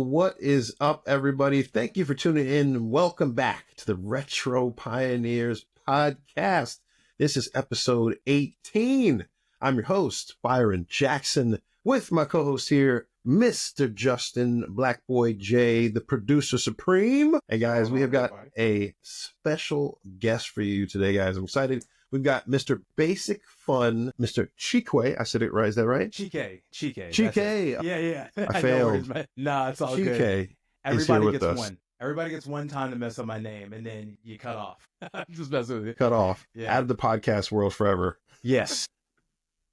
what is up, everybody? Thank you for tuning in. Welcome back to the Retro Pioneers podcast. This is episode 18. I'm your host, Byron Jackson, with my co-host here, Mr. Justin Blackboijaye, the producer supreme. Hey guys, we have got a special guest for you today, guys. I'm excited. We've got Mr. Bassicfun, Mr. Chikwe. I said it right. Is that right? Chikwe. Yeah. I failed. Nah, it's all Chikwe good. is Everybody here gets with us. one. Everybody gets one time to mess up my name, and then you cut off. Just messing with you. Cut off. Yeah. Out of the podcast world forever. Yes.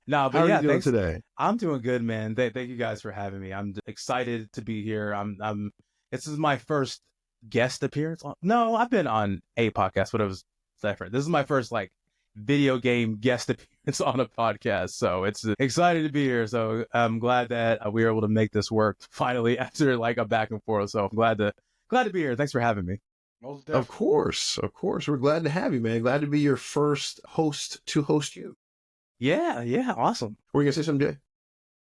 No, but How are yeah, you doing thanks. today? I'm doing good, man. Thank you guys for having me. I'm excited to be here. This is my first guest appearance. No, I've been on a podcast, but it was different. This is my first video game guest appearance on a podcast, so it's excited to be here. So I'm glad that we were able to make this work finally after a back and forth. So I'm glad to be here. Thanks for having me. Of course. We're glad to have you, man. Glad to be your first host to host you. Yeah, awesome. Were you gonna say something, Jay?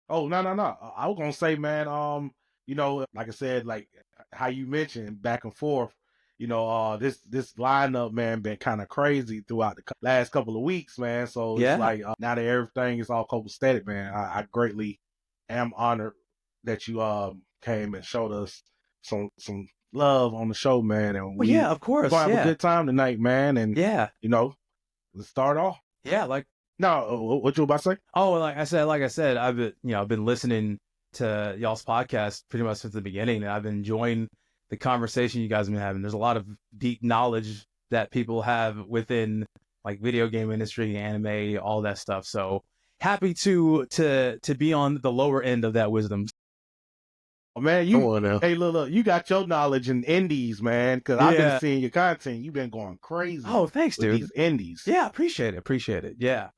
Oh, no. I was gonna say, man, like I said, like how you mentioned back and forth, this lineup, man, been kind of crazy throughout the last couple of weeks, man. So Yeah. it's like now that everything is all copacetic, man, I greatly am honored that you came and showed us some love on the show, man. And Well, yeah, of course. gonna have Yeah. a good time tonight, man. And Yeah. Let's start off. Yeah, No, what you about to say? oh, like I said, I've been listening to y'all's podcast pretty much since the beginning, and I've been enjoying the conversation you guys have been having. There's a lot of deep knowledge that people have within video game industry, anime, all that stuff. So happy to be on the lower end of that wisdom. Oh, man, Come on now. hey, look, you got your knowledge in indies, man, because I've Yeah. been seeing your content. You've been going crazy Oh, thanks, with dude. these indies. Yeah, appreciate it. Yeah.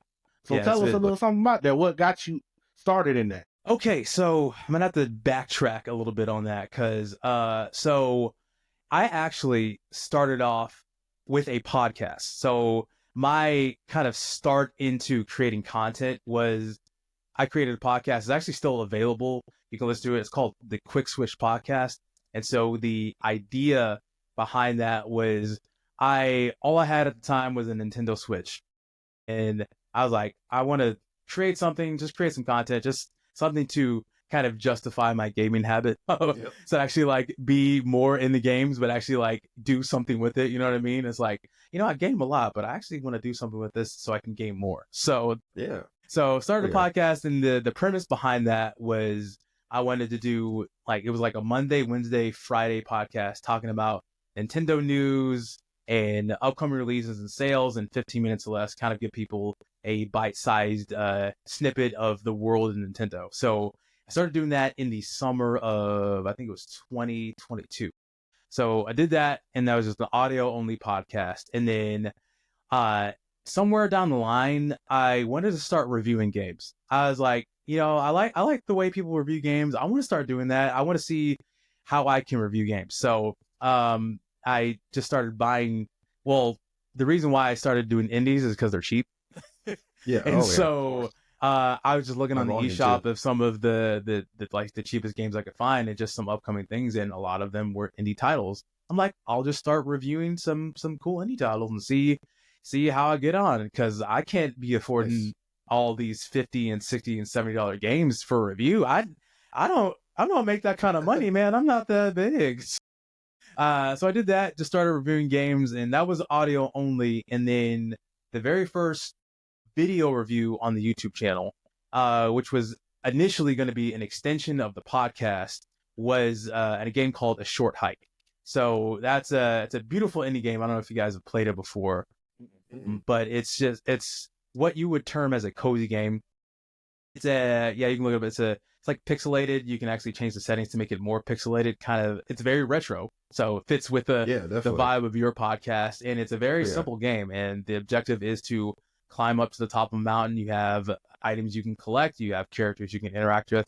So Yeah, tell it's us a little something about that. What got you started in that? Okay, so I'm gonna have to backtrack a little bit on that because so I actually started off with a podcast. So my kind of start into creating content was I created a podcast. It's actually still available. You can listen to it. It's called the Quick Switch Podcast. And so the idea behind that was all I had at the time was a Nintendo Switch. And I was like, I want to create something, just create some content, just something to kind of justify my gaming habit. Yep. So actually be more in the games, but actually do something with it. You know what I mean? It's I game a lot, but I actually want to do something with this so I can game more. So Yeah. started a podcast, and the premise behind that was I wanted to do it was a Monday, Wednesday, Friday podcast talking about Nintendo news and upcoming releases and sales in 15 minutes or less, kind of give people a bite-sized snippet of the world of Nintendo. So I started doing that in the summer of, I think it was 2022. So I did that, and that was just an audio-only podcast. And then somewhere down the line, I wanted to start reviewing games. I was like, I like the way people review games. I want to start doing that. I want to see how I can review games. So I just started buying. Well, the reason why I started doing indies is because they're cheap. Yeah. And so I was just looking on the Belonging eShop too. of some of the cheapest games I could find, and just some upcoming things, and a lot of them were indie titles. I'm like, I'll just start reviewing some cool indie titles and see how I get on, because I can't be affording Nice. all these $50 and $60 and $70 games for review. I don't make that kind of money, man. I'm not that big. So I did that, just started reviewing games, and that was audio only. And then the very first video review on the YouTube channel, which was initially going to be an extension of the podcast, was in a game called A Short Hike. So it's a beautiful indie game. I don't know if you guys have played it before, but it's what you would term as a cozy game. You can look it up. It's like pixelated. You can actually change the settings to make it more pixelated. It's very retro, so it fits with the vibe of your podcast. And it's a very simple game. And the objective is to climb up to the top of a mountain. You have items you can collect. You have characters you can interact with.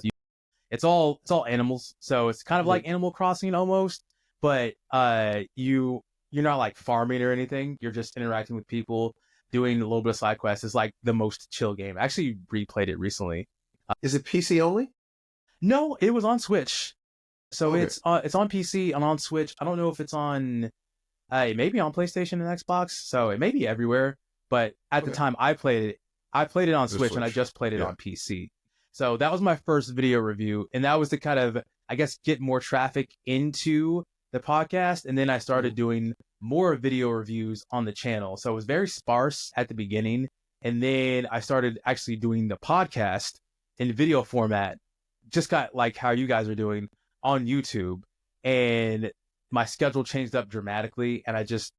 It's all animals, so it's kind of like Animal Crossing almost. But you're not farming or anything. You're just interacting with people, doing a little bit of side quests. It's the most chill game. I actually replayed it recently. Is it PC only? No, it was on Switch. So Okay. it's on PC and on Switch. I don't know if it's on it may be on PlayStation and Xbox, so it may be everywhere. But at the Okay. time I played it on The Switch, and I Switch. just played it Yeah. on PC. So that was my first video review, and that was to kind of, I guess, get more traffic into the podcast. And then I started doing more video reviews on the channel. So it was very sparse at the beginning, and then I started actually doing the podcast in video format, just got like how you guys are doing on YouTube, and my schedule changed up dramatically, and I just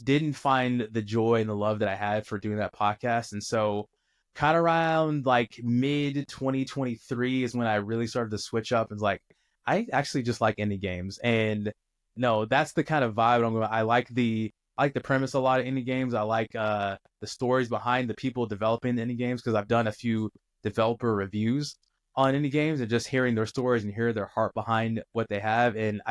didn't find the joy and the love that I had for doing that podcast. And so kind of around like mid 2023 is when I really started to switch up and was like, I actually just like indie games. And no, that's the kind of vibe I'm going. I like the premise of a lot of indie games. I like the stories behind the people developing the indie games, because I've done a few developer reviews on indie games, and just hearing their stories and hear their heart behind what they have. And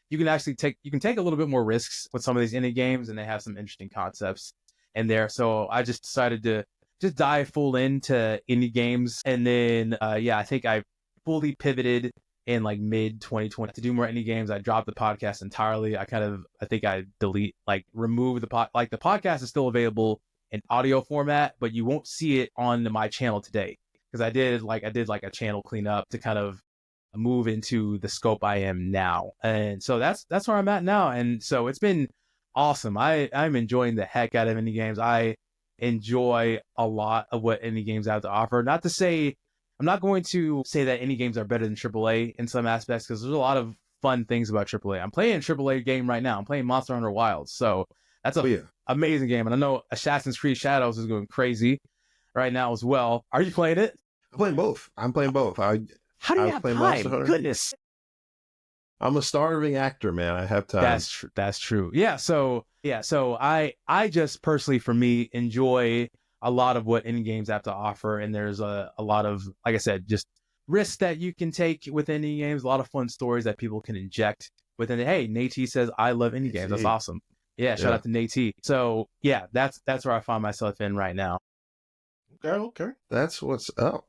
you can take a little bit more risks with some of these indie games, and they have some interesting concepts in there. So I just decided to just dive full into indie games. And then I think I fully pivoted in like mid 2020 to do more indie games. I dropped the podcast entirely. I think I remove the podcast is still available in audio format, but you won't see it on my channel today, because I did a channel cleanup to kind of move into the scope I am now. And so that's where I'm at now. And so it's been awesome. I'm enjoying the heck out of indie games. I enjoy a lot of what indie games have to offer. Not to say, I'm not going to say that indie games are better than AAA in some aspects, because there's a lot of fun things about AAA. I'm playing a AAA game right now. I'm playing Monster Hunter Wilds. So that's an amazing game. And I know Assassin's Creed Shadows is going crazy right now as well. Are you playing it? I'm playing both. How do you have time? Goodness. I'm a starving actor, man. I have time. That's true. Yeah. So I just personally, for me, enjoy a lot of what indie games have to offer. And there's a lot of, like I said, just risks that you can take with indie games, a lot of fun stories that people can inject within it. Hey, Nate says, I love indie games. That's awesome. Yeah. Shout out to Nate. So yeah, that's where I find myself in right now. Okay. That's what's up.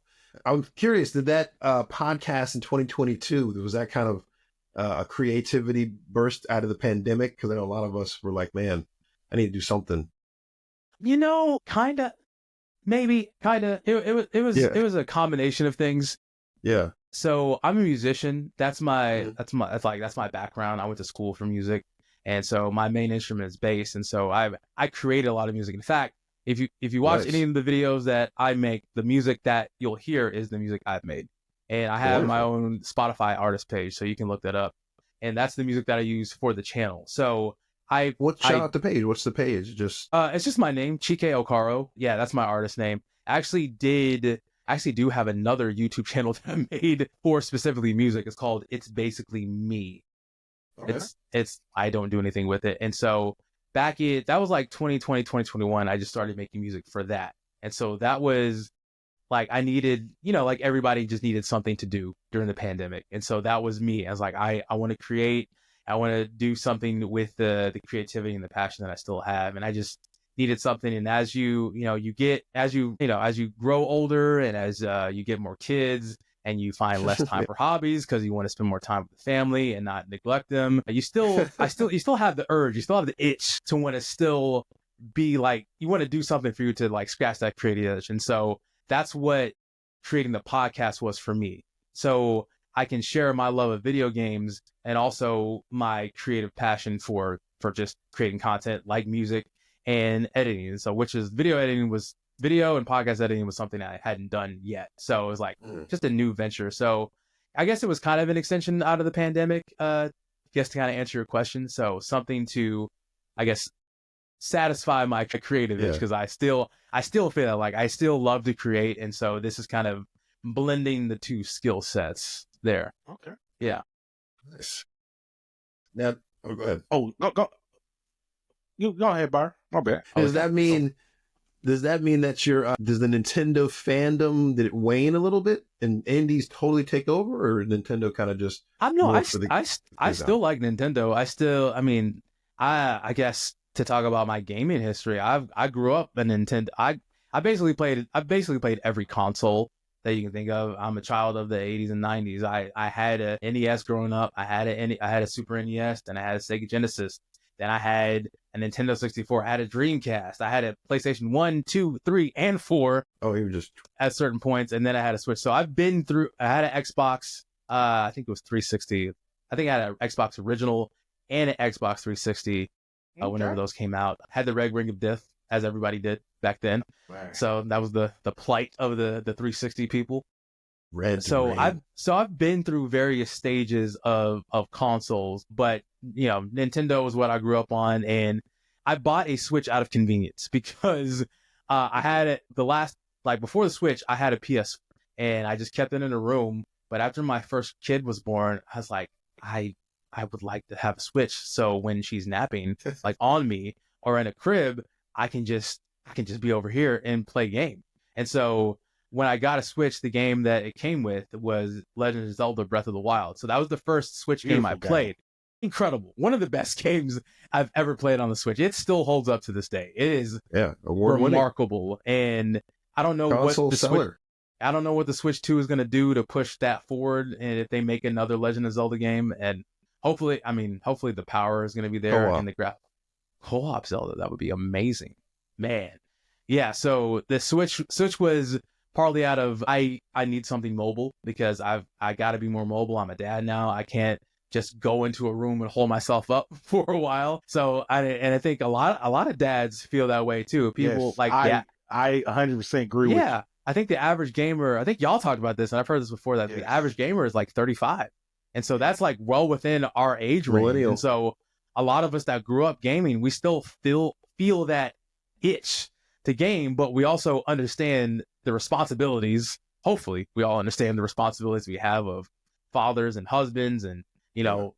I'm curious, did that podcast in 2022, was that kind of a creativity burst out of the pandemic? Because I know a lot of us were like, man, I need to do something. Kind of, maybe, kind of. It was a combination of things. Yeah. So I'm a musician. That's my background. I went to school for music, and so my main instrument is bass. And so I created a lot of music. In fact, if you watch any of the videos that I make, the music that you'll hear is the music I've made. And I have my own Spotify artist page, so you can look that up. And that's the music that I use for the channel. So shout out the page? What's the page? It's just my name, Chikwe Okaro. Yeah, that's my artist name. I actually do have another YouTube channel that I made for specifically music. It's called It's Basically Me. Okay. It's I don't do anything with it. And so that was like 2020, 2021, I just started making music for that. And so that was like, I needed, like everybody just needed something to do during the pandemic. And so that was me. I was like, I want to create, I want to do something with the creativity and the passion that I still have. And I just needed something. And as you grow older, and as you get more kids, and you find less time for hobbies because you want to spend more time with the family and not neglect them, you still have the urge, you still have the itch to want to still be like, you want to do something for you to like scratch that creative itch. And so that's what creating the podcast was for me. So I can share my love of video games and also my creative passion for just creating content like music and editing. And so video and podcast editing was something I hadn't done yet. So it was like just a new venture. So I guess it was kind of an extension out of the pandemic, just to kind of answer your question. So something to, I guess, satisfy my creative itch, because I still feel like I still love to create. And so this is kind of blending the two skill sets there. Okay. Yeah. Nice. Now, go ahead. Oh, go. You go ahead, Byron. My bad. Does that mean that your does the Nintendo fandom, did it wane a little bit and indies totally take over, or Nintendo kind of just? I still like Nintendo. I guess to talk about my gaming history, I grew up in Nintendo. I basically played every console that you can think of. I'm a child of the 80s and 90s. I had a NES growing up. I had a Super NES, then I had a Sega Genesis, then I had a Nintendo 64, I had a Dreamcast, I had a PlayStation 1, 2, 3, and 4. Oh, you were just at certain points, and then I had a Switch. So I had an Xbox, I think it was 360. I think I had an Xbox original and an Xbox 360 whenever those came out. I had the Red Ring of Death, as everybody did back then. Right. So that was the plight of the 360 people. So I've been through various stages of consoles, but Nintendo was what I grew up on, and I bought a Switch out of convenience because I had it before the Switch, I had a PS, and I just kept it in a room. But after my first kid was born, I was like, I would like to have a Switch, so when she's napping like on me or in a crib, I can just be over here and play game. And so when I got a Switch, the game that it came with was Legend of Zelda Breath of the Wild. So that was the first Switch game I played. Incredible. One of the best games I've ever played on the Switch. It still holds up to this day. It is remarkable. And I don't know what the Switch 2 is going to do to push that forward, and if they make another Legend of Zelda game. And hopefully the power is going to be there in the co-op Zelda. That would be amazing, man. Yeah. So the Switch was partly out of I need something mobile because I got to be more mobile. I'm a dad now. I can't just go into a room and hold myself up for a while. So I think a lot of dads feel that way too. People I 100% agree with you. Yeah. I think the average gamer, I think y'all talked about this, and I've heard this before, that the average gamer is like 35. And so that's like well within our age range. And so a lot of us that grew up gaming, we still feel that itch to game, but we also understand the responsibilities. Hopefully we all understand the responsibilities we have of fathers and husbands and,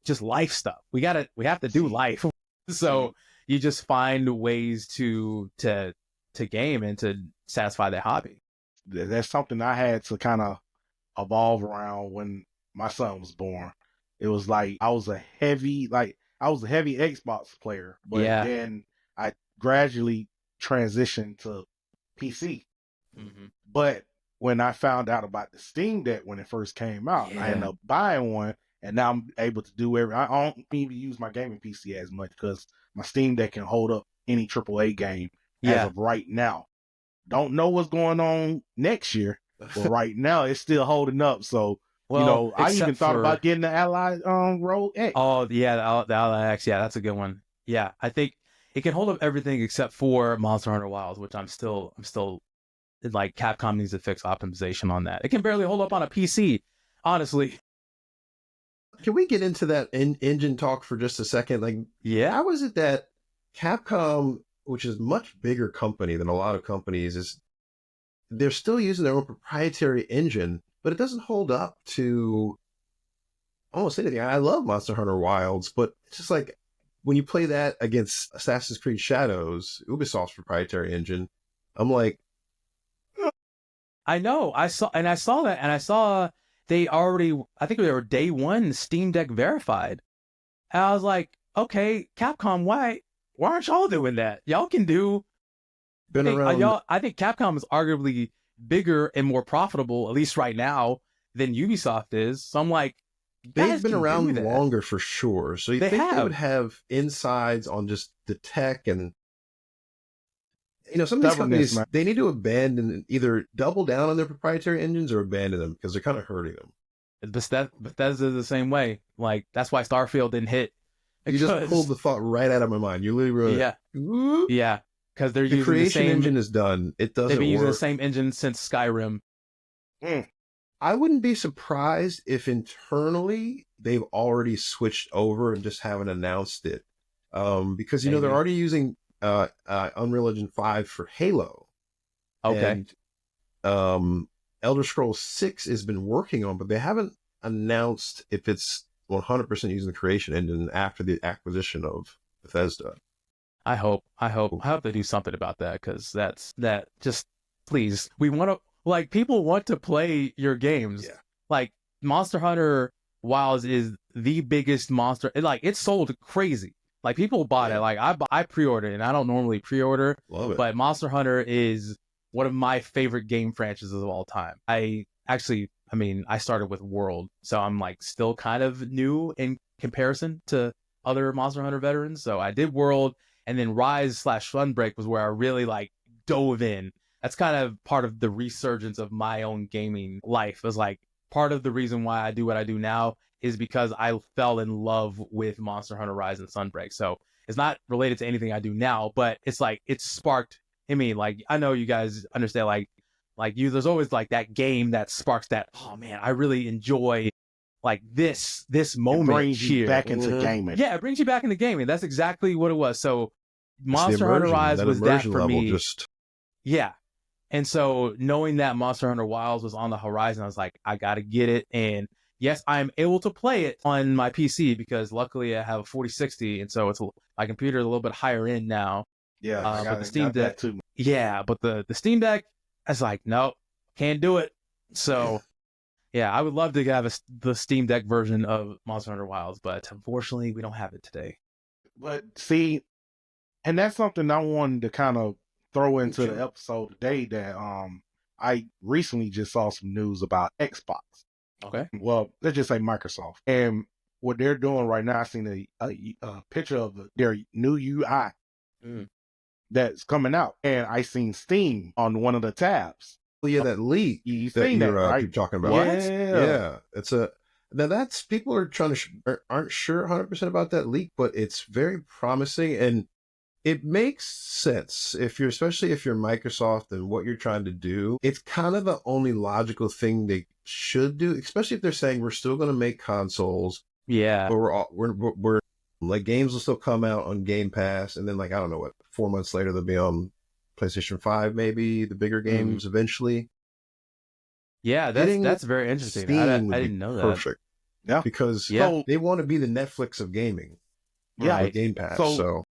just life stuff. We have to do life. So you just find ways to game and to satisfy that hobby. That's something I had to kind of evolve around when my son was born. It was like I was a heavy Xbox player, but then I gradually transitioned to PC. Mm-hmm. But when I found out about the Steam Deck when it first came out, I ended up buying one, and now I'm able to do I don't even use my gaming PC as much because my Steam Deck can hold up any AAA game as of right now. Don't know what's going on next year, but right now it's still holding up. So, I even thought about getting the Ally Roguelikes. Oh, yeah, the Ally X. Yeah, that's a good one. Yeah, I think it can hold up everything except for Monster Hunter Wilds, which I'm still like, Capcom needs to fix optimization on that. It can barely hold up on a PC, honestly. Can we get into that engine talk for just a second? Like, how is it that Capcom, which is a much bigger company than a lot of companies, they're still using their own proprietary engine, but it doesn't hold up to almost anything. I love Monster Hunter Wilds, but it's just like when you play that against Assassin's Creed Shadows, Ubisoft's proprietary engine, I'm like, I know. I saw that, and I saw they already, I think they were day one Steam Deck verified. And I was like, okay, Capcom, why aren't y'all doing that? Y'all can do. I think Capcom is arguably bigger and more profitable, at least right now, than Ubisoft is. So I'm like, they've been around longer for sure. So they would have insides on just the tech and, some of these companies, they need to abandon, either double down on their proprietary engines or abandon them because they're kind of hurting them. Bethesda is the same way. Like, that's why Starfield didn't hit. You just pulled the thought right out of my mind. You literally wrote yeah, because they're the using creation the same engine is done. It doesn't. They've been using work. the same engine since Skyrim. I wouldn't be surprised if internally they've already switched over and just haven't announced it, because they're already using Unreal Engine 5 for Halo. Okay. And Elder Scrolls 6 has been working on, but they haven't announced if it's 100% using the creation engine after the acquisition of Bethesda. I hope they do something about that, because that just, please, we want to, like, people want to play your games. Yeah. Like, Monster Hunter Wilds is the biggest monster. It sold crazy. Like, people bought it. Like, I pre-ordered, and I don't normally pre-order. Love it. But Monster Hunter is one of my favorite game franchises of all time. I actually, I mean, I started with World, so I'm like still kind of new in comparison to other Monster Hunter veterans. So I did World, and then Rise/Sunbreak was where I really like dove in. That's kind of part of the resurgence of my own gaming life. It was like part of the reason why I do what I do now is because I fell in love with Monster Hunter Rise and Sunbreak. So it's not related to anything I do now, but it's like it's sparked in me. Like I know you guys understand, like you, there's always like that game that sparks that. Oh man, I really enjoy like this moment brings here. you back into gaming. Yeah, it brings you back into gaming. That's exactly what it was. So It's the Monster Hunter immersion, Rise that was that immersion for level me. just Yeah. And so knowing that Monster Hunter Wilds was on the horizon, I was like, I gotta get it. And yes, I'm able to play it on my PC because luckily I have a 4060, and so my computer is a little bit higher end now. Yeah, I but the Steam Deck too. Yeah, but the Steam Deck, I was like, nope, can't do it. So yeah, I would love to have the Steam Deck version of Monster Hunter Wilds, but unfortunately we don't have it today. But see, and that's something I wanted to kind of throw into the episode today, that I recently just saw some news about Xbox. Okay. Well, let's just say Microsoft. And what they're doing right now, I seen a picture of their new UI that's coming out. And I seen Steam on one of the tabs. Well, yeah, that leak You that seen you're that, right? you're talking about. What? Yeah, it's now that's people are trying to aren't sure 100% about that leak, but it's very promising and it makes sense especially if you're Microsoft and what you're trying to do. It's kind of the only logical thing they should do, especially if they're saying we're still going to make consoles. Yeah. But we're like games will still come out on Game Pass, and then like I don't know what 4 months later they'll be on PlayStation 5, maybe the bigger games eventually. Yeah, that's very interesting. I didn't know that. Perfect. Yeah, because So- they want to be the Netflix of gaming. Yeah, with Game Pass. So- So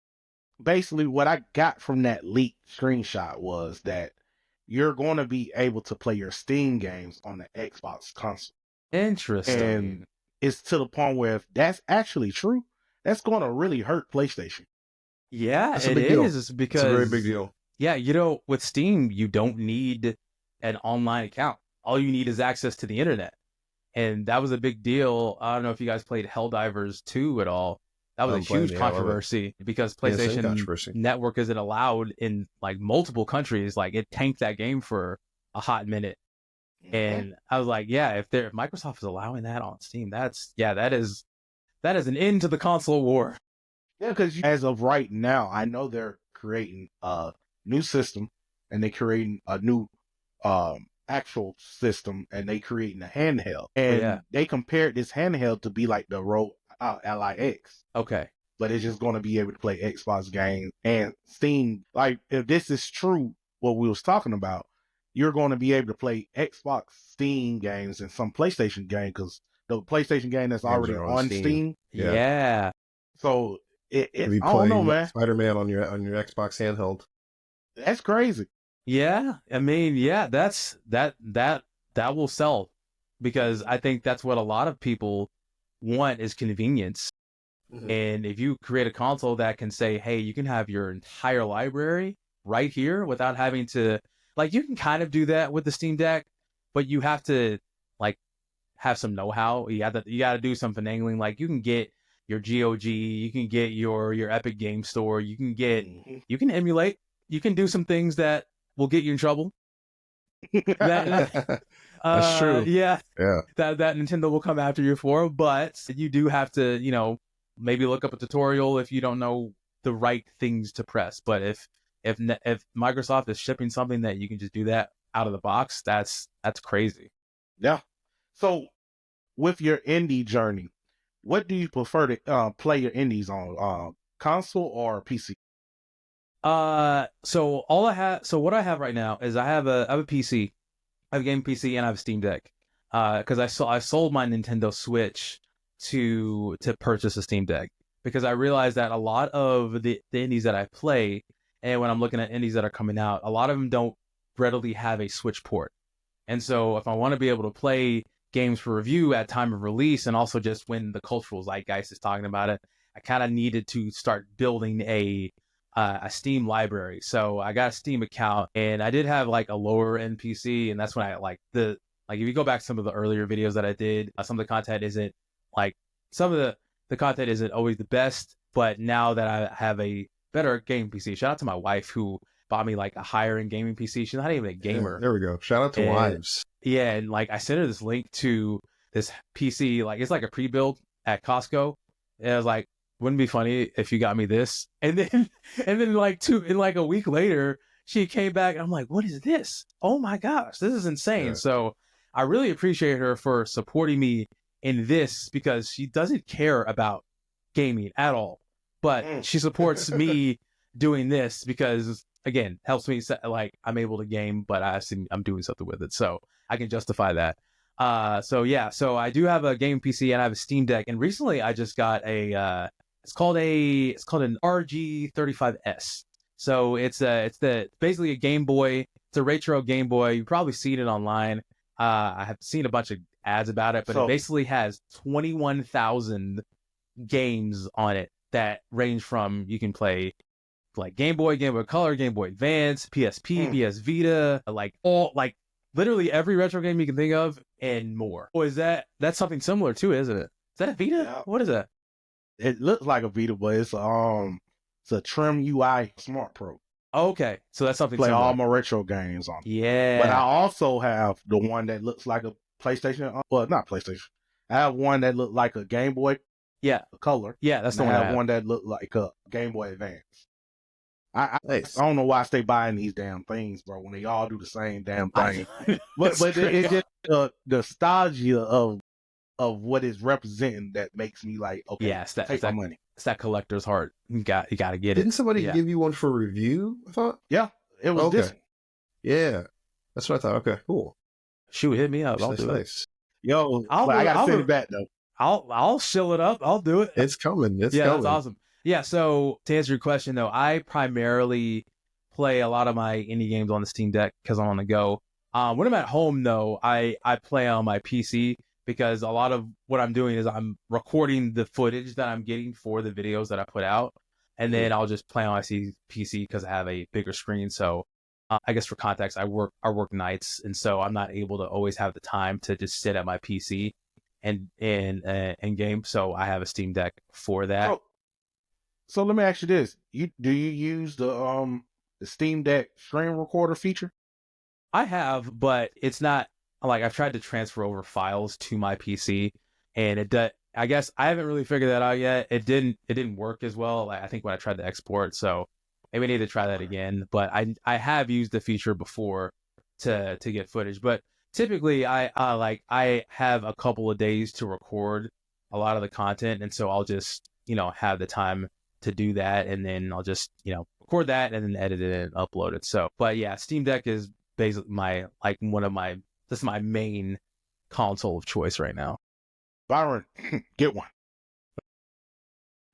basically what I got from that leaked screenshot was that you're going to be able to play your Steam games on the Xbox console. Interesting. And it's to the point where if that's actually true, that's going to really hurt PlayStation. Yeah, That's a it big deal. is because it's a very big deal. Yeah, with Steam, you don't need an online account. All you need is access to the internet. And that was a big deal. I don't know if you guys played Helldivers 2 at all. That was a huge controversy because PlayStation Network isn't allowed in like multiple countries. Like it tanked that game for a hot minute. And I was like, yeah, if Microsoft is allowing that on Steam, that is an end to the console war. Yeah, because as of right now, I know they're creating a new system and they're creating a new actual system and they creating a handheld. And they compared this handheld to be like the LIX. Okay. But it's just going to be able to play Xbox games and Steam. Like, if this is true, what we was talking about, you're going to be able to play Xbox Steam games and some PlayStation game, because the PlayStation game that's already on Steam. Yeah. So I I don't know, man. Spider-Man on your Xbox handheld. That's crazy. Yeah, I mean, yeah, that will sell, because I think that's what a lot of people want is convenience. And if you create a console that can say, hey, you can have your entire library right here without having to, like, you can kind of do that with the Steam Deck, but you have to like have some know-how. You got to do some finagling. Like you can get your GOG, you can get your Epic Game Store, you can emulate, you can do some things that will get you in trouble. That's true. Yeah. That Nintendo will come after you for, but you do have to, maybe look up a tutorial if you don't know the right things to press. But if Microsoft is shipping something that you can just do that out of the box, that's crazy. Yeah. So with your indie journey, what do you prefer to play your indies on, console or PC? So what I have right now is I have a PC, I have a game PC, and I have a Steam Deck. Because I sold my Nintendo Switch to purchase a Steam Deck, because I realized that a lot of the indies that I play, and when I'm looking at indies that are coming out, a lot of them don't readily have a Switch port. And so if I want to be able to play games for review at time of release, and also just when the cultural zeitgeist is talking about it, I kind of needed to start building a Steam library. So I got a Steam account, and I did have like a lower end PC, and that's when I like Like if you go back to some of the earlier videos that I did, some of the content isn't like some of the content isn't always the best. But now that I have a better gaming PC, shout out to my wife who bought me like a higher end gaming PC. She's not even a gamer. Yeah, there we go. Shout out to wives. Yeah, and like I sent her this link to this PC, like it's like a pre-built at Costco. And I was like, wouldn't it be funny if you got me this? And then like a week later, she came back and I'm like, what is this? Oh my gosh, this is insane. Yeah. So I really appreciate her for supporting me in this because she doesn't care about gaming at all. But she supports me doing this because, again, helps me like I'm able to game, but I'm doing something with it. So I can justify that. So I do have a gaming PC and I have a Steam Deck. And recently I just got it's called an RG35S. So it's basically a Game Boy. It's a retro Game Boy. You've probably seen it online. I have seen a bunch of ads about it, but it basically has 21,000 games on it that range from you can play like Game Boy Color, Game Boy Advance, PSP, PS Vita, like all like literally every retro game you can think of and more. Oh, that's something similar too, isn't it? Is that a Vita? Yeah. What is that? It looks like a Vita, but it's a Trim UI Smart Pro. Okay, so that's something Play similar. all my retro games on it. Yeah. But I also have the one that looks like a PlayStation. Well, not PlayStation. I have one that looked like a Game Boy. Yeah. Color. Yeah, that's the one. one. I have one that looked like a Game Boy Advance. I Nice. don't know why I stay buying these damn things, bro, when they all do the same damn thing. but it's just the nostalgia of what is representing that makes me like, okay, yeah, take my money. It's that collector's heart. You got to get it. Didn't somebody give you one for review, I thought? Yeah, it was okay. this one. Yeah, that's what I thought. Okay, cool. Shoot, hit me up. I'll do nice. it. Yo, I got to send it back, though. I'll shill it up. I'll do it. It's coming. It's coming. coming. That's awesome. Yeah, so to answer your question, though, I primarily play a lot of my indie games on the Steam Deck because I'm on the go. When I'm at home, though, I play on my PC because a lot of what I'm doing is I'm recording the footage that I'm getting for the videos that I put out, and then I'll just play on my PC because I have a bigger screen. So I guess for context, I work nights, and so I'm not able to always have the time to just sit at my PC and game. So I have a Steam Deck for that. So let me ask you this: do you use the Steam Deck screen recorder feature? I have, but it's not like I've tried to transfer over files to my PC, and I guess I haven't really figured that out yet. It didn't work as well. I think when I tried to export, so maybe I need to try that again. But I have used the feature before to get footage, but typically I have a couple of days to record a lot of the content, and so I'll just have the time to do that, and then I'll just record that and then edit it and upload it. So, but yeah, Steam Deck is basically my main console of choice right now. Byron, get one.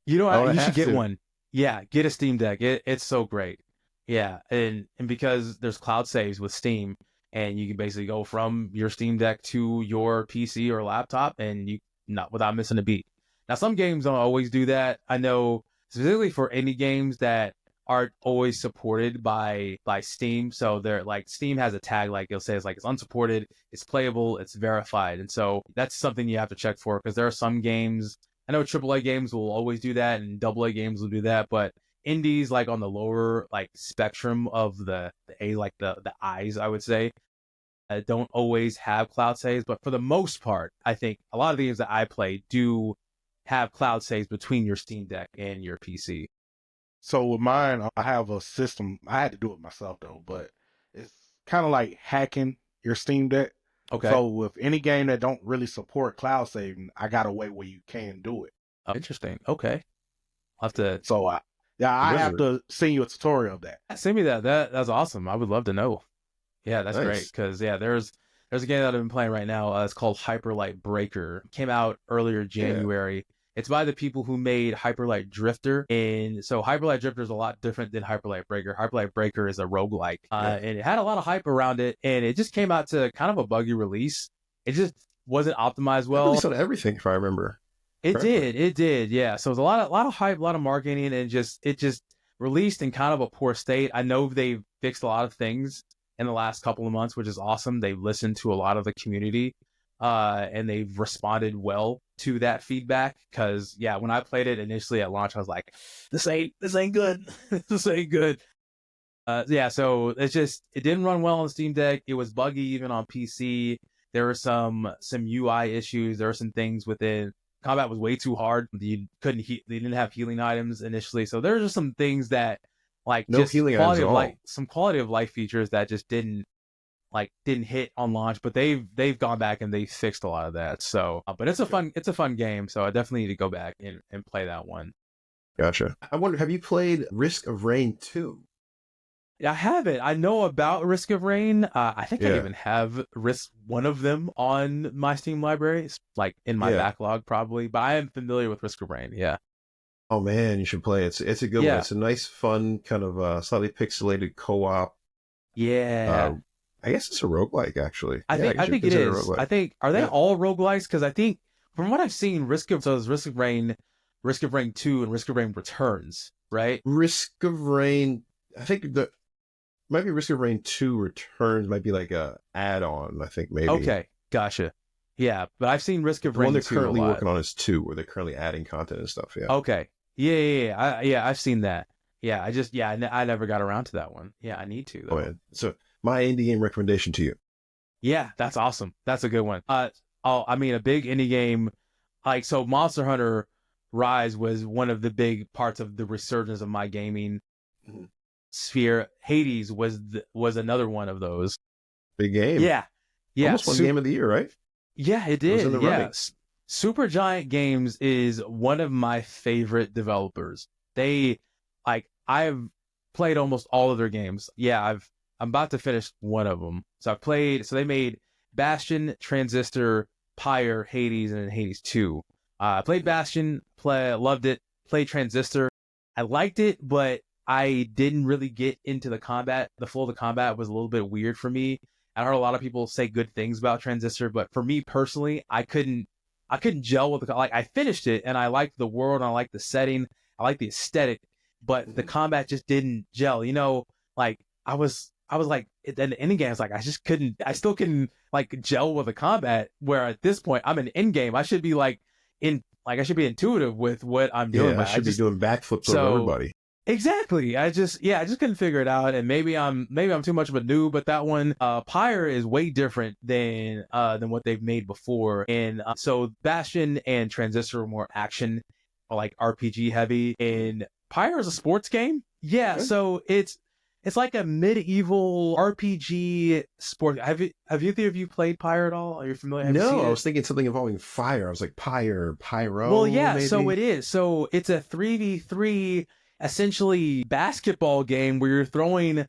You should get one. Yeah, get a Steam Deck. It's so great. Yeah, and because there's cloud saves with Steam, and you can basically go from your Steam Deck to your PC or laptop, and without missing a beat. Now, some games don't always do that. I know specifically for indie games that aren't always supported by Steam. So they're like, Steam has a tag, like it'll say it's unsupported, it's playable, it's verified. And so that's something you have to check for, because there are some games, I know AAA games will always do that and AA games will do that, but indies like on the lower spectrum of the A, like the I's, I would say, don't always have cloud saves. But for the most part, I think a lot of the games that I play do have cloud saves between your Steam Deck and your PC. So with mine, I have a system. I had to do it myself though, but it's kind of like hacking your Steam Deck. Okay. So with any game that don't really support cloud saving, I got a way where you can do it. Oh, interesting. Okay. I'll have to. So I have to send you a tutorial of that. Send me that. That's awesome. I would love to know. Yeah, that's great. Because there's a game that I've been playing right now. It's called Hyperlight Breaker. It came out earlier January. Yeah. It's by the people who made Hyperlight Drifter. And so Hyperlight Drifter is a lot different than Hyperlight Breaker. Hyperlight Breaker is a roguelike. And it had a lot of hype around it. And it just came out to kind of a buggy release. It just wasn't optimized well. It released on everything, if I remember. It did. Yeah. So it was a lot of hype, a lot of marketing, and it just released in kind of a poor state. I know they fixed a lot of things in the last couple of months, which is awesome. They've listened to a lot of the community, and they've responded well to that feedback. Because yeah, when I played it initially at launch, I was like, this ain't good. This ain't good. Yeah, so it didn't run well on Steam Deck. It was buggy even on PC. There were some UI issues. There were some things within combat was way too hard. You couldn't they didn't have healing items initially. So there were just some things that like No just healing items quality at of all. life, some quality of life features that just didn't hit on launch, but they've gone back and they fixed a lot of that. So, but it's a fun game. So I definitely need to go back and play that one. Gotcha. I wonder, have you played Risk of Rain 2? I haven't. I know about Risk of Rain. I think I Yeah. even have one of them on my Steam library, like in my backlog probably. But I am familiar with Risk of Rain. Yeah. Oh man, you should play it. It's a good one. It's a nice, fun, kind of slightly pixelated co-op. Yeah. I guess it's a roguelike, actually. I think it is. I think, are they all roguelikes? Because I think from what I've seen, Risk of Rain 2, and Risk of Rain Returns, right? Risk of Rain, I think might be Risk of Rain 2 Returns, might be like a add-on, I think maybe. Okay, gotcha. Yeah, but I've seen Risk of Rain 2 The one they're currently a lot. working on is 2, where they're currently adding content and stuff, yeah. Okay. Yeah. I've seen that. Yeah, I never got around to that one. Yeah, I need to though. Oh, man. So my indie game recommendation to you. Yeah, that's awesome. That's a good one. A big indie game, like, so Monster Hunter Rise was one of the big parts of the resurgence of my gaming sphere. Hades was another one of those. Big game. Yeah. Almost won Game of the Year, right? Yeah, it did. It was in the running. Supergiant Games is one of my favorite developers. I've played almost all of their games. Yeah, I'm about to finish one of them. So they made Bastion, Transistor, Pyre, Hades, and then Hades 2. I played Bastion, loved it. Played Transistor. I liked it, but I didn't really get into the combat. The flow of the combat was a little bit weird for me. I heard a lot of people say good things about Transistor, but for me personally, I couldn't gel with I finished it and I liked the world, and I liked the setting, I liked the aesthetic, but the combat just didn't gel. I was like, at the ending game, I was like, I still couldn't gel with the combat, where at this point I'm in end game. I should be I should be intuitive with what I'm doing. Yeah, I should be doing backflips over everybody. Exactly. I just couldn't figure it out, and maybe I'm too much of a noob. But that one, Pyre is way different than what they've made before, and so Bastion and Transistor are more action, like RPG heavy, and Pyre is a sports game. Yeah, okay. So it's like a medieval RPG sport. Have either of you played Pyre at all? Are you familiar? No, I was thinking something involving fire. I was like pyro. Well, yeah. Maybe? So it is. So it's a 3v3. Essentially basketball game where you're throwing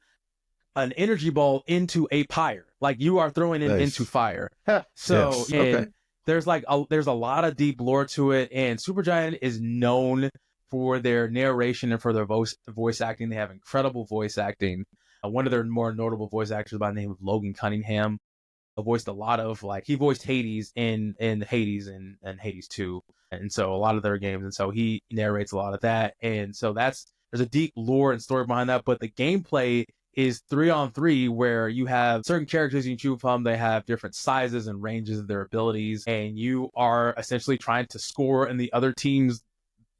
an energy ball into a pyre, like you are throwing it into fire. So yes. Okay. there's a lot of deep lore to it, and Supergiant is known for their narration and for their voice acting. They have incredible voice acting. One of their more notable voice actors by the name of Logan Cunningham voiced a lot of he voiced Hades in Hades and Hades 2. And so a lot of their games, and so he narrates a lot of that, and so there's a deep lore and story behind that. But the gameplay is 3-on-3, where you have certain characters you can choose from. They have different sizes and ranges of their abilities, and you are essentially trying to score in the other team's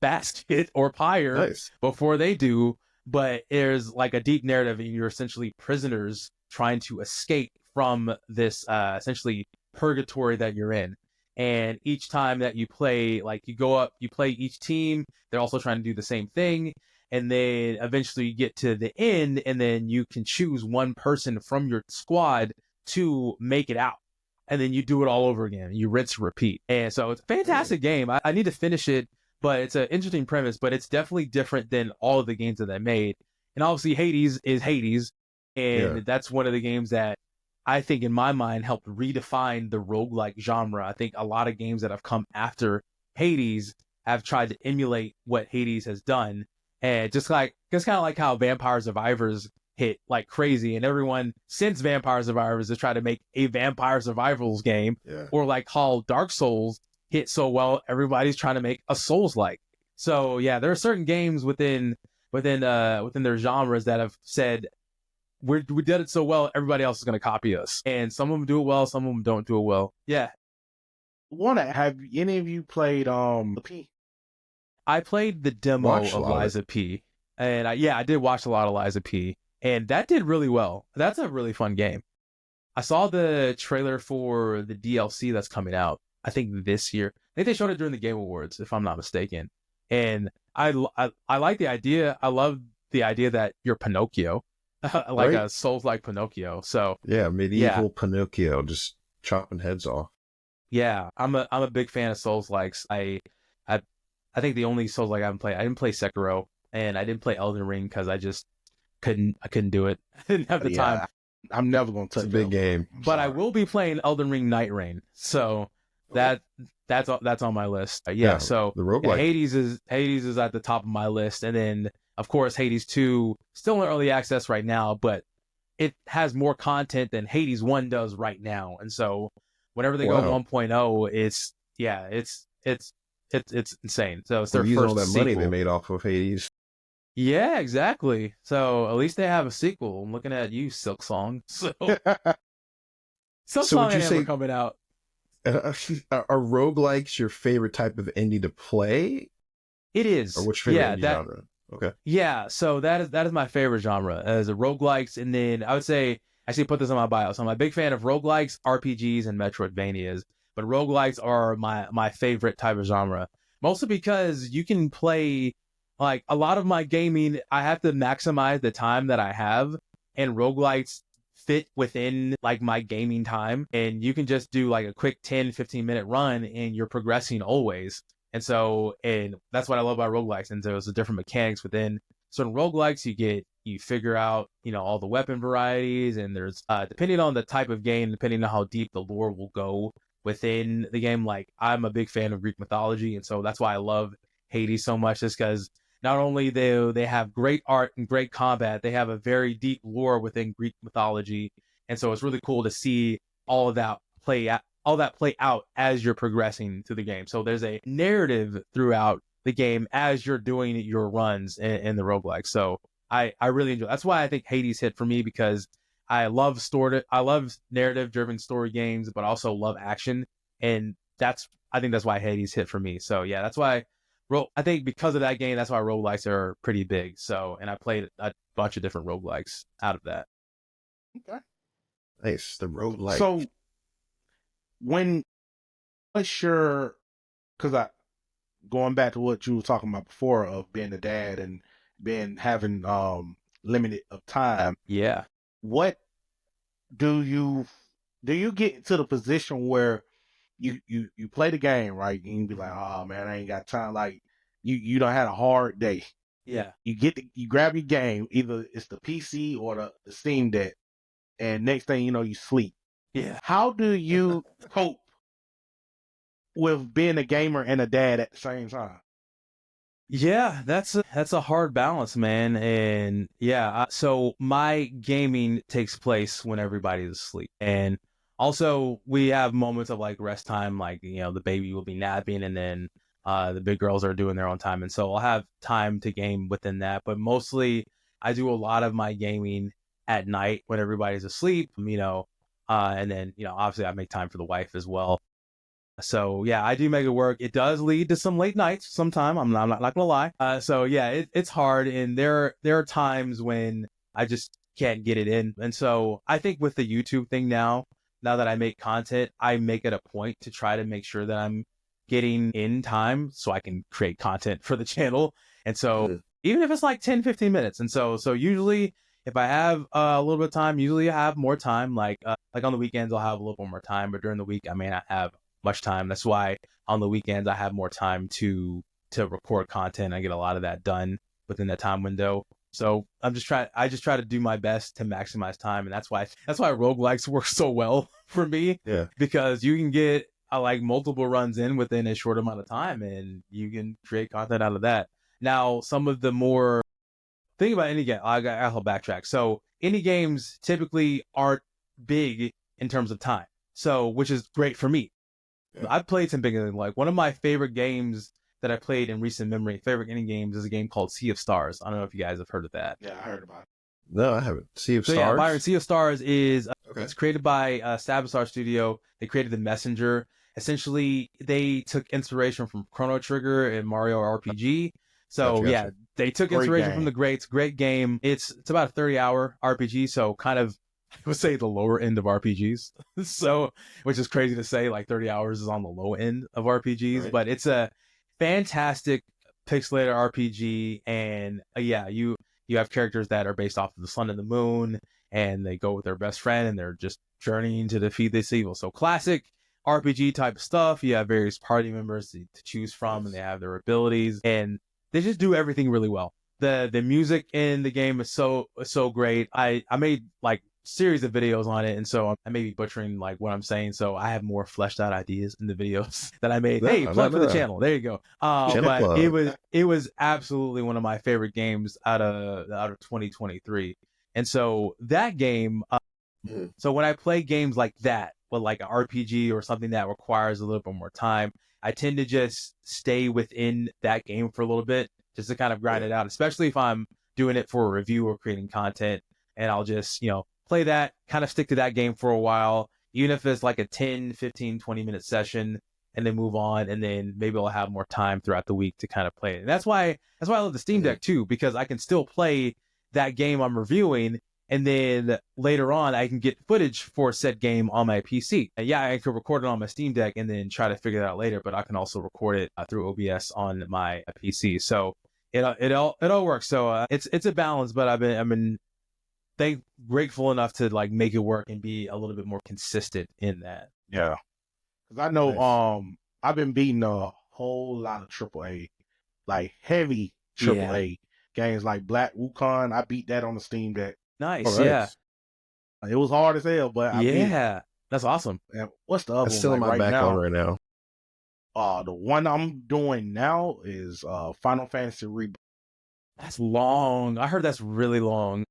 basket or pyre before they do. But there's a deep narrative, and you're essentially prisoners trying to escape from this essentially purgatory that you're in. And each time that you play, you go up, you play each team, they're also trying to do the same thing. And then eventually you get to the end, and then you can choose one person from your squad to make it out. And then you do it all over again. You rinse and repeat. And so it's a fantastic game. I need to finish it, but it's an interesting premise, but it's definitely different than all of the games that they made. And obviously Hades is Hades. And that's one of the games that I think in my mind helped redefine the roguelike genre. I think a lot of games that have come after Hades have tried to emulate what Hades has done. And just kind of like how Vampire Survivors hit like crazy, and everyone since Vampire Survivors has tried to make a Vampire Survivors game, or like how Dark Souls hit so well, everybody's trying to make a Souls-like. So yeah, there are certain games within their genres that have said, we did it so well, everybody else is going to copy us. And some of them do it well, some of them don't do it well. Yeah. Have any of you played the P? I played the demo of Liza P. And I did watch a lot of Liza P. And that did really well. That's a really fun game. I saw the trailer for the DLC that's coming out, I think this year. I think they showed it during the Game Awards, if I'm not mistaken. And I like the idea. I love the idea that you're Pinocchio, like a Souls-like Pinocchio. So yeah, medieval Pinocchio, just chopping heads off. Yeah, I'm a big fan of Souls-likes. I think the only Souls-like I haven't played, I didn't play Sekiro, and I didn't play Elden Ring because I just couldn't do it. I didn't have the time. I'm never gonna touch it. It's a big game. But I will be playing Elden Ring Night Rain. So that's on my list. So the roguelike. Hades is at the top of my list, and then of course Hades 2 still in early access right now, but it has more content than Hades 1 does right now. And so whenever they go 1.0, it's insane. So it's their first all that sequel. Money they made off of Hades. Yeah, exactly. So at least they have a sequel. I'm looking at you, Silk Song. So Silk Song ain't ever coming out. Are roguelikes your favorite type of indie to play? It is. Or which favorite indie genre? Okay. Yeah, so that is my favorite genre as a roguelikes, and then I would say actually put this on my bio. So I'm a big fan of roguelikes, RPGs, and Metroidvanias. But roguelikes are my favorite type of genre. Mostly because you can play, like, a lot of my gaming, I have to maximize the time that I have, and roguelikes fit within, like, my gaming time, and you can just do, like, a quick 10-15 minute run, and you're progressing always. And that's what I love about roguelikes. And there's the different mechanics within certain roguelikes. You figure out, all the weapon varieties, and there's, depending on the type of game, depending on how deep the lore will go within the game. Like, I'm a big fan of Greek mythology, and so that's why I love Hades so much, is because not only they have great art and great combat, they have a very deep lore within Greek mythology, and so it's really cool to see all of that play out as you're progressing through the game. So there's a narrative throughout the game as you're doing your runs in the roguelike. So I really enjoy. That's why I think Hades hit for me, because I love narrative-driven story games, but also love action, and I think that's why Hades hit for me. So yeah, that's why I think because of that game, that's why roguelikes are pretty big. So, and I played a bunch of different roguelikes out of that. Okay, nice. The roguelike. So because going back to what you were talking about before of being a dad and having limited of time. Yeah. What do you get to the position where you play the game, right? And you be like, oh man, I ain't got time. Like you don't had a hard day. Yeah. You grab your game, either it's the PC or the Steam Deck, and next thing you know, you sleep. Yeah. How do you cope with being a gamer and a dad at the same time? Yeah, that's a hard balance, man. And yeah, so my gaming takes place when everybody's asleep. And also we have moments of like rest time, like, the baby will be napping, and then the big girls are doing their own time. And so I'll have time to game within that. But mostly I do a lot of my gaming at night when everybody's asleep, and then, obviously I make time for the wife as well. So yeah, I do make it work. It does lead to some late nights sometime. I'm not gonna lie. So yeah, it's hard, and there are times when I just can't get it in. And so I think with the YouTube thing now that I make content, I make it a point to try to make sure that I'm getting in time so I can create content for the channel. And so even if it's like 10-15 minutes, and so usually if I have a little bit of time, usually I have more time. Like on the weekends I'll have a little bit more time, but during the week I may not have much time. That's why on the weekends I have more time to record content. I get a lot of that done within that time window. So I just try to do my best to maximize time, and that's why roguelikes work so well for me. Yeah. Because you can get like multiple runs in within a short amount of time, and you can create content out of that. Now, some of the more think about indie game, I'll backtrack. So indie games typically aren't big in terms of time. So, which is great for me. Yeah. I've played some bigger than, like, one of my favorite games that I played in recent memory, favorite indie games, is a game called Sea of Stars. I don't know if you guys have heard of that. Yeah, I heard about it. No, I haven't. Sea of So Stars? yeah, Byron, Sea of Stars is Okay. it's created by Sabotage Studio. They created the Messenger. Essentially, they took inspiration from Chrono Trigger and Mario RPG. So Gotcha. they took Great inspiration from game. the greats. Great game. It's about a 30-hour RPG, so kind of I would say the lower end of RPGs. So, which is crazy to say, like 30 hours is on the low end of RPGs, Right. but it's a fantastic pixelated RPG, and you have characters that are based off of the sun and the moon, and they go with their best friend, and they're just journeying to defeat this evil. So classic RPG type of stuff. You have various party members to choose from, and they have their abilities, and they just do everything really well. The music in the game is so great. I made like series of videos on it, and so I may be butchering like what I'm saying, so I have more fleshed out ideas in the videos that I made. Hey, plug for the channel, there you go. Channel But plug. it was absolutely one of my favorite games out of 2023. And so that game, so when I play games like that, with like an RPG or something that requires a little bit more time, I tend to just stay within that game for a little bit, just to kind of grind it out, especially if I'm doing it for a review or creating content. And I'll just, play that, kind of stick to that game for a while, even if it's like a 10, 15, 20-minute session, and then move on. And then maybe I'll have more time throughout the week to kind of play it. And that's why I love the Steam Deck too, because I can still play that game I'm reviewing, and then later on I can get footage for said game on my PC. And I can record it on my Steam Deck and then try to figure that out later, but I can also record it through OBS on my PC. So it all works. So it's a balance, but I've been grateful enough to like make it work and be a little bit more consistent in that. Yeah, because I know Nice. I've been beating a whole lot of AAA, like heavy AAA games like Black Wukong. I beat that on the Steam Deck. Nice. All right. It was hard as hell, but I beat it. That's awesome. And what's the other That's one? still in Like my right backlog now, right now. the one I'm doing now is Final Fantasy Reboot. That's long. I heard that's really long.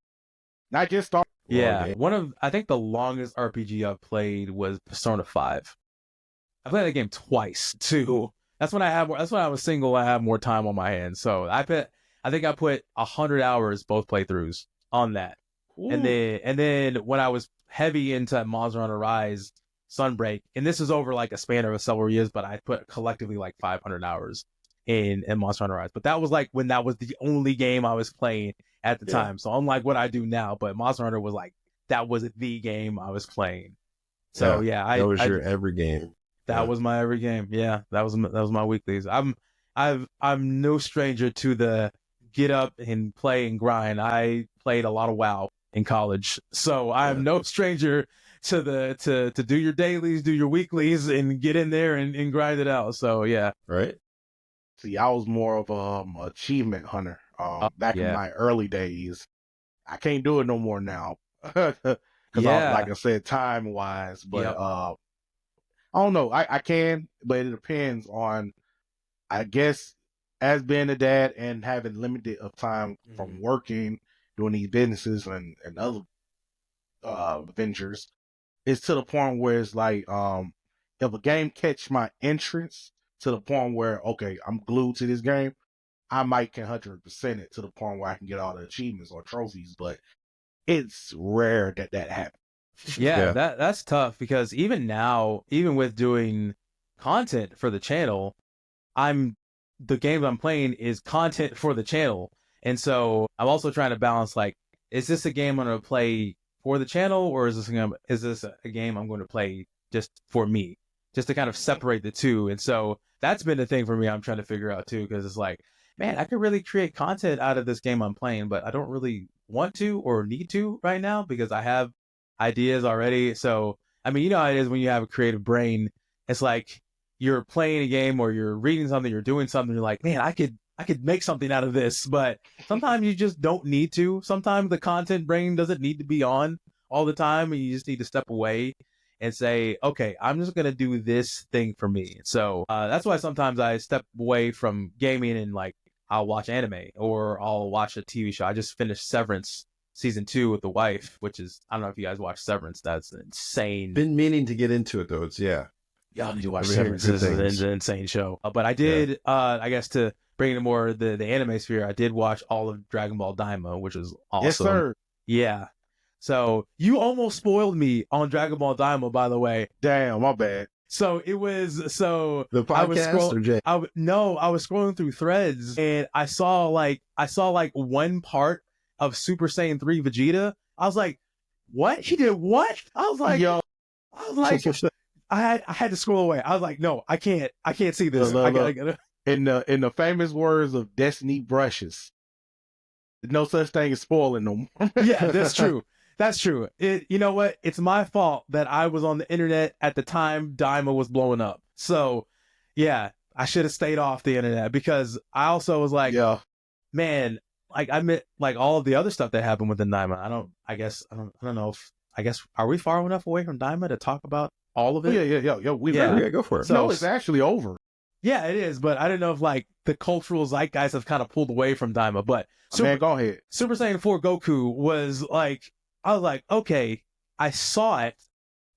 I just started. Yeah, I think the longest RPG I've played was Persona 5. I played that game twice too. That's when I was single. I had more time on my hands, so I think I put 100 hours both playthroughs on that. Ooh. And then when I was heavy into Monster Hunter Rise Sunbreak, and this is over like a span of several years, but I put collectively like 500 hours in Monster Hunter Rise. But that was like when that was the only game I was playing at the time. So unlike what I do now, but Monster Hunter was like, that was the game I was playing. So that was your every game. That was my every game. Yeah, that was my weeklies. I'm no stranger to the get up and play and grind. I played a lot of WoW in college, so I'm no stranger to to do your dailies, do your weeklies, and get in there and grind it out. So yeah, right. See, I was more of a achievement hunter back in my early days. I can't do it no more now because, like I said, time wise. But I don't know. I can, but it depends on, I guess, as being a dad and having limited of time from working, doing these businesses and other ventures. It's to the point where it's like, if a game catch my interest to the point where, okay, I'm glued to this game, I might can 100% it to the point where I can get all the achievements or trophies, but it's rare that happens. Yeah, that's tough, because even now, even with doing content for the channel, the game I'm playing is content for the channel. And so I'm also trying to balance, like, is this a game I'm going to play for the channel, or is this a game I'm going to play just for me, just to kind of separate the two? And so that's been the thing for me I'm trying to figure out too, because it's like, man, I could really create content out of this game I'm playing, but I don't really want to or need to right now because I have ideas already. So, I mean, you know how it is when you have a creative brain. It's like you're playing a game or you're reading something, you're doing something, you're like, man, I could make something out of this. But sometimes you just don't need to. Sometimes the content brain doesn't need to be on all the time, and you just need to step away and say, okay, I'm just going to do this thing for me. So that's why sometimes I step away from gaming and like I'll watch anime or I'll watch a TV show. I just finished Severance season 2 with the wife, which is, I don't know if you guys watch Severance. That's insane. Been meaning to get into it though. It's Yeah, you watch We have Severance. good This is things. an insane show. But I did, I guess to bring in more the anime sphere, I did watch all of Dragon Ball Daima, which is awesome. Yes, sir. Yeah. So you almost spoiled me on Dragon Ball Daima, by the way. Damn, my bad. So it was The podcast I was or Jay? I was scrolling through threads and I saw like one part of Super Saiyan 3 Vegeta. I was like, what? He did what? I was like, I had to scroll away. I was like, no, I can't see this. Look, I gotta. In the famous words of Destiny Brushes, no such thing as spoiling no more. Yeah, that's true. That's true. You know what? It's my fault that I was on the internet at the time Daima was blowing up. So, yeah, I should have stayed off the internet because I also was like, man, like I meant like all of the other stuff that happened within Daima. I don't know if are we far enough away from Daima to talk about all of it? Yeah. Yeah, go for it. So, no, it's actually over. Yeah, it is, but I didn't know if like the cultural zeitgeist have kind of pulled away from Daima. But Man, go ahead. Super Saiyan 4 Goku was like, I was like, okay, I saw it.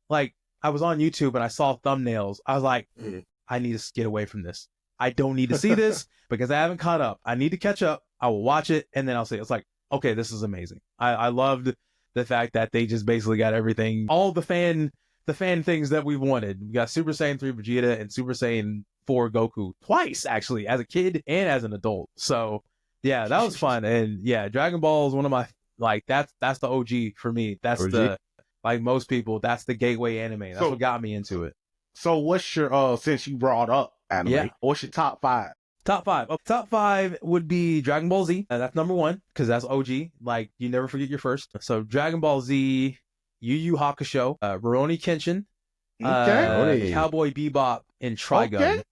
Like, I was on YouTube and I saw thumbnails. I was like, I need to get away from this. I don't need to see this because I haven't caught up. I need to catch up. I will watch it and then I'll see. It's like, okay, this is amazing. I loved the fact that they just basically got everything, all the fan things that we wanted. We got Super Saiyan 3 Vegeta and Super Saiyan 4 Goku twice, actually, as a kid and as an adult. So, yeah, that was fun. And yeah, Dragon Ball is one of my, like, that's the OG for me. That's the, like most people, that's the gateway anime. That's what got me into it. So what's your, since you brought up anime, what's your top 5? Top 5. Top 5 would be Dragon Ball Z. That's number 1 because that's OG. Like, you never forget your first. So Dragon Ball Z, Yu Yu Hakusho, Rurouni Kenshin, Cowboy Bebop, and Trigun. Okay.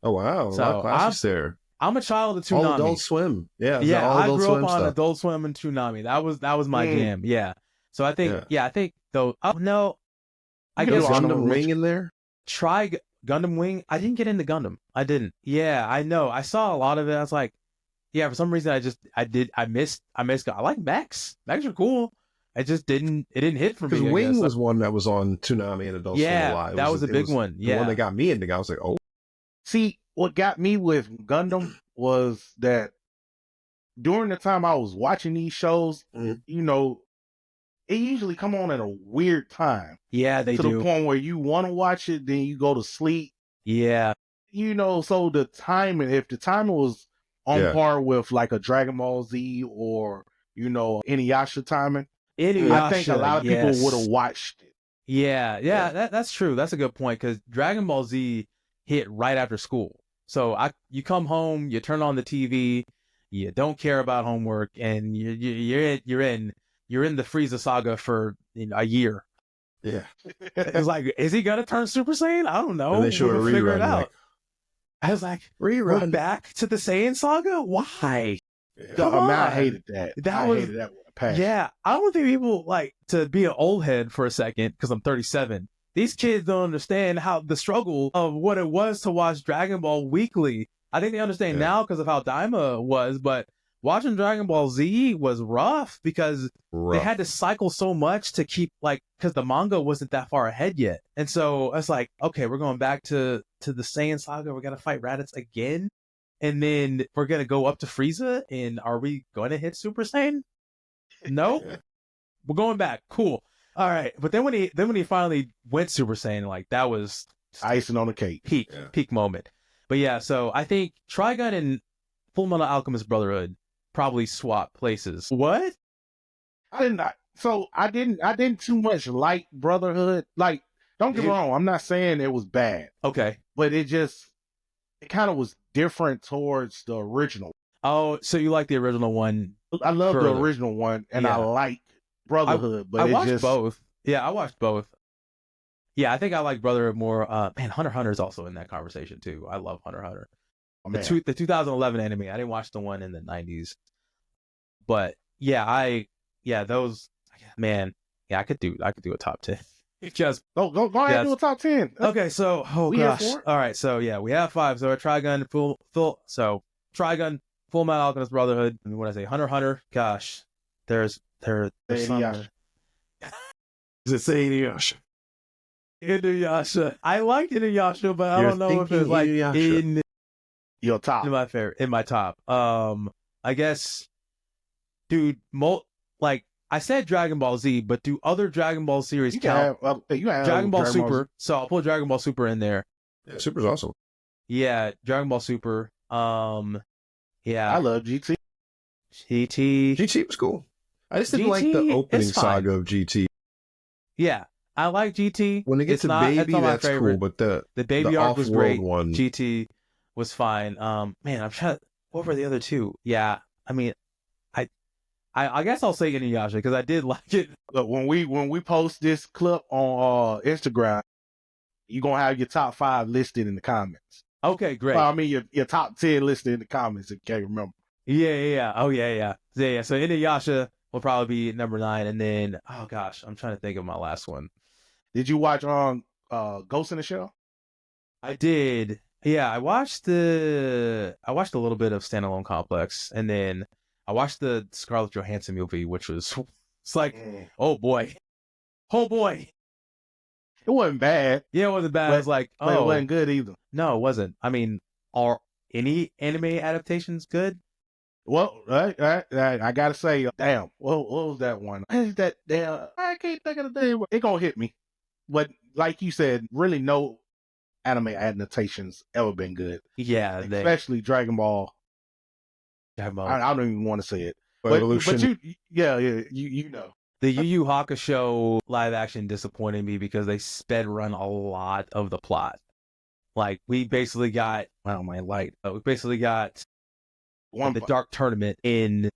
Oh wow, a lot of classics there. I'm a child of Toonami. All Adult Swim. Yeah, I grew up on Adult Swim and Toonami. That was my jam. Yeah. So I think I think though. Oh no, I guess Gundam Wing in there. Try Gundam Wing. I didn't get into Gundam. I didn't. Yeah, I know. I saw a lot of it. I was like, yeah. For some reason, I missed. I like mechs. Mechs are cool. It just didn't hit for me. Because Wing was one that was on Toonami and Adult Swim a lot. That was a big one. Yeah, the one that got me into. I was like, oh. See, what got me with Gundam was that during the time I was watching these shows, you know, it usually come on at a weird time. Yeah, they do. To the point where you want to watch it, then you go to sleep. Yeah. You know, so the timing, if the timing was on par with like a Dragon Ball Z or, you know, Inuyasha timing, I think a lot of people would have watched it. Yeah. That's true. That's a good point because Dragon Ball Z hit right after school. So you come home, you turn on the TV, you don't care about homework, and you're in the Frieza saga for a year. Yeah, it's like, is he gonna turn Super Saiyan? I don't know. And they show a rerun. Figure it out. I was like, rerun we're back to the Saiyan saga. Why? I hated that. Hated that with a passion. Yeah, I don't think people like to be an old head for a second because I'm 37. These kids don't understand how the struggle of what it was to watch Dragon Ball weekly. I think they understand now because of how Daima was, but watching Dragon Ball Z was rough because they had to cycle so much to keep because the manga wasn't that far ahead yet. And so it's like, okay, we're going back to the Saiyan saga. We're going to fight Raditz again. And then we're going to go up to Frieza. And are we going to hit Super Saiyan? No, we're going back. Cool. All right, but then when he finally went Super Saiyan, that was icing on the cake, peak moment. But yeah, so I think Trigun and Fullmetal Alchemist Brotherhood probably swap places. What? I didn't too much like Brotherhood. Like, don't get me wrong, I'm not saying it was bad. Okay, but it kind of was different towards the original. Oh, so you like the original one? I love the original one, and I like Brotherhood, but I watched both. Yeah, I watched both. Yeah, I think I like Brotherhood more. Man, Hunter x Hunter is also in that conversation too. I love Hunter x Hunter. The 2011 anime. I didn't watch the one in the 90s, but those. Man, I could do a top 10. Just go ahead and do a top 10. Okay, so gosh, all right, so yeah, we have 5. So Trigun, Trigun, Full Metal Alchemist Brotherhood. I mean, what did I say? Hunter x Hunter. Gosh, there's some. Does it say Inuyasha? Inuyasha. I liked Inuyasha, but I don't know if it's in your top. In my top. I guess, dude. I said Dragon Ball Z, but do other Dragon Ball series count? You have Dragon Ball Ball Super. So I'll put Dragon Ball Super in there. Yeah, Super's awesome. Yeah, Dragon Ball Super. Yeah. I love GT. GT. GT was cool. I just didn't like GT, the opening it's fine. saga of GT. Yeah, I like GT. When it gets It's to not- Baby, not my that's favorite. cool, but the Baby arc was off-world great. one. GT was fine. Man, I'm trying. What were the other two? Yeah, I mean, I guess I'll say Inuyasha because I did like it. Look, when we post this clip on Instagram, you're gonna have your top 5 listed in the comments. Okay, great. Well, I mean your top 10 listed in the comments if you can't remember. Yeah. Oh yeah. So Inuyasha will probably be number 9, and then oh gosh, I'm trying to think of my last one. Did you watch Ghost in the Shell? I did. Yeah, I watched a little bit of Standalone Complex, and then I watched the Scarlett Johansson movie, which was it's like, oh boy. It wasn't bad. Yeah, it wasn't bad. But, I was like, but it oh wasn't good either. no, it wasn't. I mean, are any anime adaptations good? Well, I gotta say, damn, what was that one? What is that damn? I can't think of the name. It gonna hit me. But like you said, really no anime adaptations ever been good. Yeah, Especially Dragon Ball. Dragon Ball. I don't even want to say it. But Evolution. But you know. The Yu Yu Hakusho live action disappointed me because they sped run a lot of the plot. Like we basically got we basically got the Dark Tournament in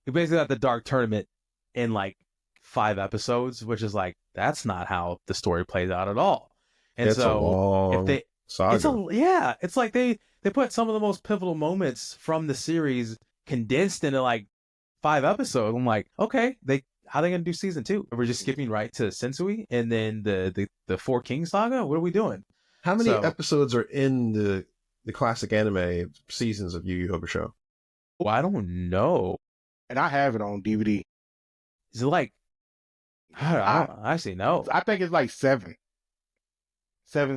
like 5 episodes, which is like that's not how the story plays out at all. And it's so a long saga. It's like they put some of the most pivotal moments from the series condensed into like 5 episodes. I'm like, okay, how are they gonna do season 2? We're just skipping right to Sensui and then the Four Kings saga. What are we doing? How many episodes are in the classic anime seasons of Yu Yu Hakusho? Oh, I don't know. And I have it on DVD. Is it like? I don't actually know. I think it's like 7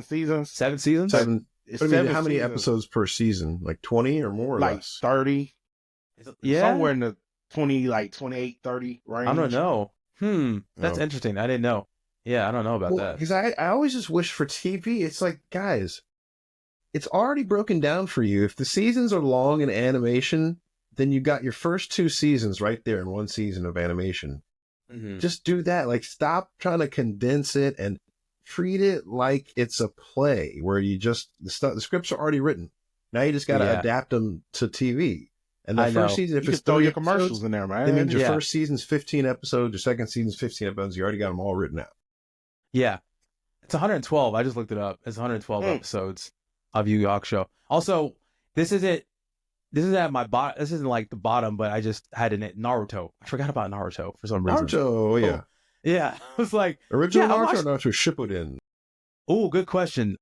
seasons. 7 seasons. 7. It's I mean, 7 how many seasons. episodes per season? Like 20 or more? Or Like less? 30. Yeah, Somewhere in the 28, 30 range. I don't know. That's Oh. interesting. I didn't know. Yeah, I don't know about that. Because I always just wish for TV. It's like, guys, it's already broken down for you. If the seasons are long in animation, then you got your first 2 seasons right there in one season of animation. Mm-hmm. Just do that. Like, stop trying to condense it and treat it like it's a play where you just the scripts are already written. Now you just got to adapt them to TV. And the first season, if you it's throw 30 your commercials episodes, in there, man. that means your first season's 15 episodes, your second season's 15 episodes. You already got them all written out. Yeah, it's 112. I just looked it up. It's 112 episodes of Yu Yu Hakusho. Also, this isn't at my bottom. This isn't like the bottom, but I just had in it Naruto. I forgot about Naruto for some reason. Naruto, yeah. Yeah, I was like Original Naruto or Naruto Shippuden? Oh, good question.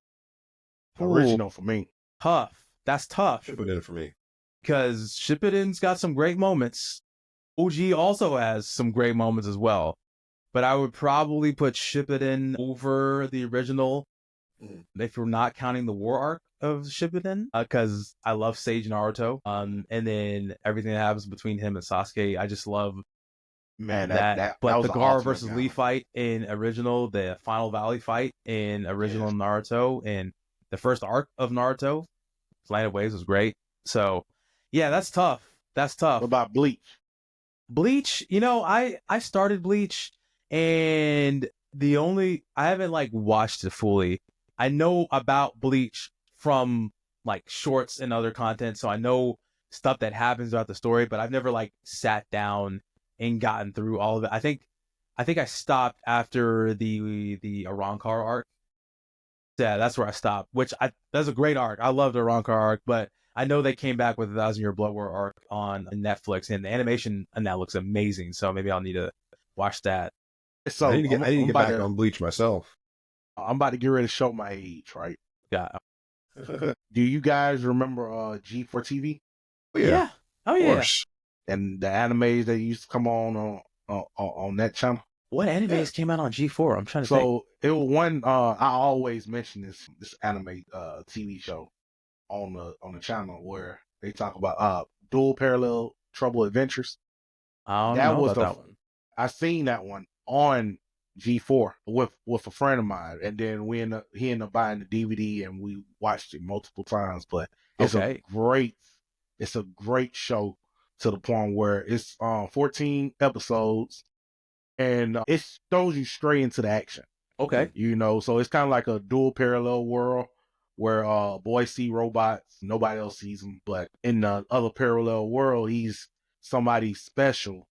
Original for me. Tough. That's tough. Shippuden for me. Because Shippuden's got some great moments. OG also has some great moments as well. But I would probably put Shippuden over the original if we're not counting the war arc of Shippuden. Because I love Sage Naruto. And then everything that happens between him and Sasuke. I just love that. But the Gaara versus Lee fight in original, the Final Valley fight in original Naruto, and the first arc of Naruto, Land of Waves, was great. So, yeah, that's tough. That's tough. What about Bleach? Bleach, I started Bleach, and I haven't like watched it fully. I know about Bleach from like shorts and other content, so I know stuff that happens throughout the story, but I've never like sat down and gotten through all of it. I think I stopped after the Arrancar arc. Yeah, that's where I stopped. That's a great arc. I love the Arrancar arc, but I know they came back with 1,000 Year Blood War arc on Netflix, and the animation on that looks amazing. So maybe I'll need to watch that. So I need to get back on Bleach myself. I'm about to get ready to show my age, right? Yeah. Do you guys remember G4 TV? Yeah. Oh yeah. Of course. And the animes that used to come on that channel. What animes came out on G4? I'm trying to think. So it was one. I always mention this anime TV show on the channel where they talk about Dual Parallel Trouble Adventures. I don't know about that one. I seen that one on G4 with a friend of mine, and then he ended up buying the DVD, and we watched it multiple times. But it's Okay. a great show to the point where it's 14 episodes, and it throws you straight into the action. Okay. So it's kind of like a dual parallel world where boys see robots, nobody else sees them, but in the other parallel world, he's somebody special.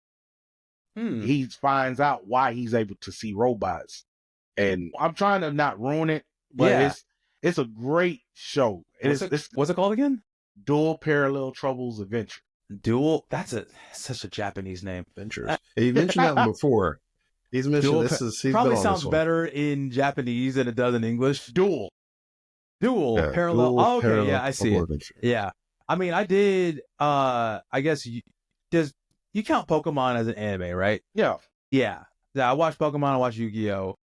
He finds out why he's able to see robots, and I'm trying to not ruin it, but Yeah. it's a great show. What's it called again? Dual Parallel Troubles Adventure. Dual. That's such a Japanese name. Adventures. He mentioned that one before. He's mentioned he's probably been on sounds this one. better in Japanese than it does in English. Dual Yeah, parallel. dual Oh, okay, parallel yeah, I see trouble it. adventure. Yeah, I mean, I did. I guess you count Pokemon as an anime, right? Yeah. Yeah. I watched Pokemon. I watched Yu-Gi-Oh.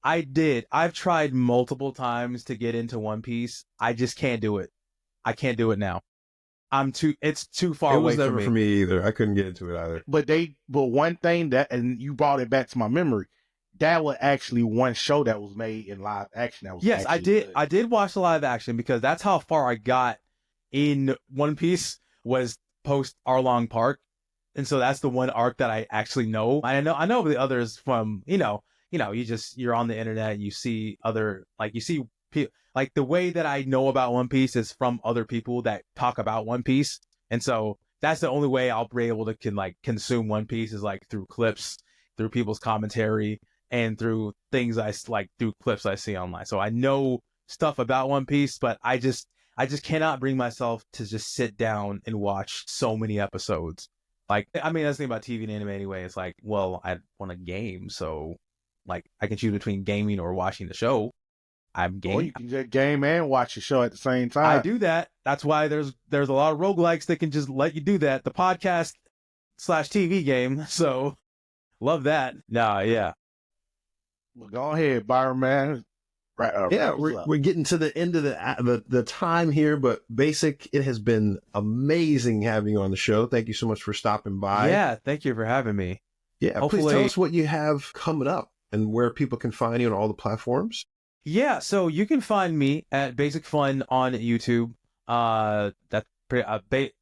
I've tried multiple times to get into One Piece. I just can't do it. I can't do it now. It's too far away It was never for for me either. I couldn't get into it either. But one thing and you brought it back to my memory, that was actually one show that was made in live action. That was yes, I did. Good. I did watch the live action because that's how far I got in One Piece was post Arlong Park, and so that's the one arc that I actually know. I know the others from you're on the internet, you see other like the way that I know about One Piece is from other people that talk about One Piece, and so that's the only way I'll be able to consume One Piece is like through clips, through people's commentary, and through things through clips I see online. So I know stuff about One Piece, but I just cannot bring myself to just sit down and watch so many episodes. Like, I mean, that's the thing about TV and anime anyway. It's like, well, I want a game, so like I can choose between gaming or watching the show. I'm game. Or you can just game and watch the show at the same time. I do that. That's why there's a lot of roguelikes that can just let you do that. The podcast / TV game. So love that. Nah, yeah. Well, go ahead, Byron, man. Right. Yeah, we're getting to the end of the time here, but Basic, it has been amazing having you on the show. Thank you so much for stopping by. Yeah, thank you for having me. Yeah, please tell us what you have coming up and where people can find you on all the platforms. Yeah, so you can find me at Bassicfun on YouTube. That's Bassicfun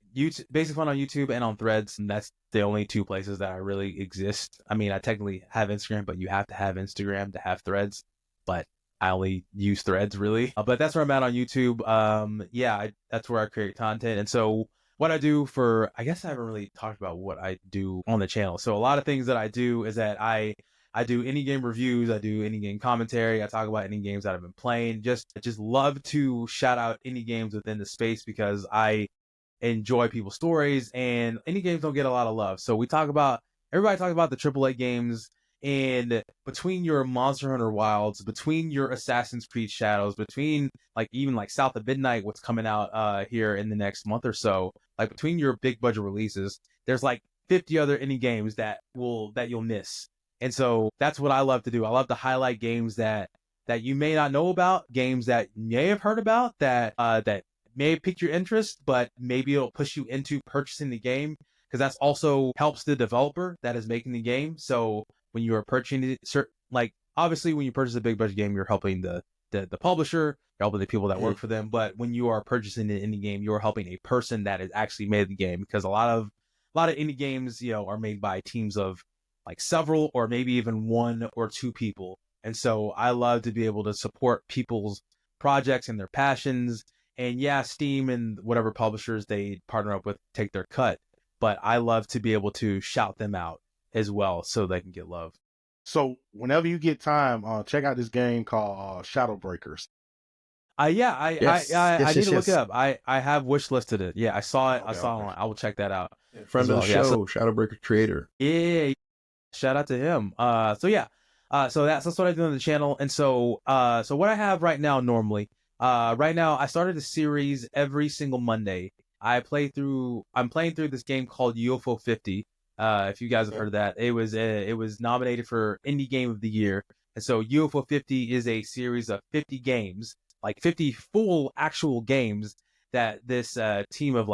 on YouTube and on Threads, and that's the only two places that I really exist. I mean, I technically have Instagram, but you have to have Instagram to have Threads. But I only use Threads really. But that's where I'm at on YouTube. That's where I create content. And so what I do I guess I haven't really talked about what I do on the channel. So a lot of things that I do is that I do indie game reviews, I do indie game commentary, I talk about indie games that I've been playing. I just love to shout out indie games within the space because I enjoy people's stories, and indie games don't get a lot of love. So everybody talks about the AAA games, and between your Monster Hunter Wilds, between your Assassin's Creed Shadows, between even South of Midnight, what's coming out here in the next month or so, between your big budget releases, there's 50 other indie games that you'll miss. And so that's what I love to do. I love to highlight games that you may not know about, games that you may have heard about that may pique your interest, but maybe it'll push you into purchasing the game, because that's also helps the developer that is making the game. So when you are purchasing it, obviously when you purchase a big budget game, you're helping the publisher, you're helping the people that work for them. But when you are purchasing an indie game, you're helping a person that has actually made the game, because a lot of indie games, are made by teams of several or maybe even one or two people. And so I love to be able to support people's projects and their passions. And yeah, Steam and whatever publishers they partner up with take their cut, but I love to be able to shout them out as well so they can get love. So whenever you get time, check out this game called Shadow Breakers. I need to look it up. I have wish listed it. Yeah, I saw it. Okay. I will check that out. Friend of the show, Shadowbreaker creator. Yeah, shout out to him. So that's what I do on the channel. And so what I have right now normally, right now I started a series every single Monday. I'm playing through this game called UFO 50. If you guys have heard of that, it was nominated for Indie Game of the Year. And so UFO 50 is a series of 50 games, 50 full actual games that this team of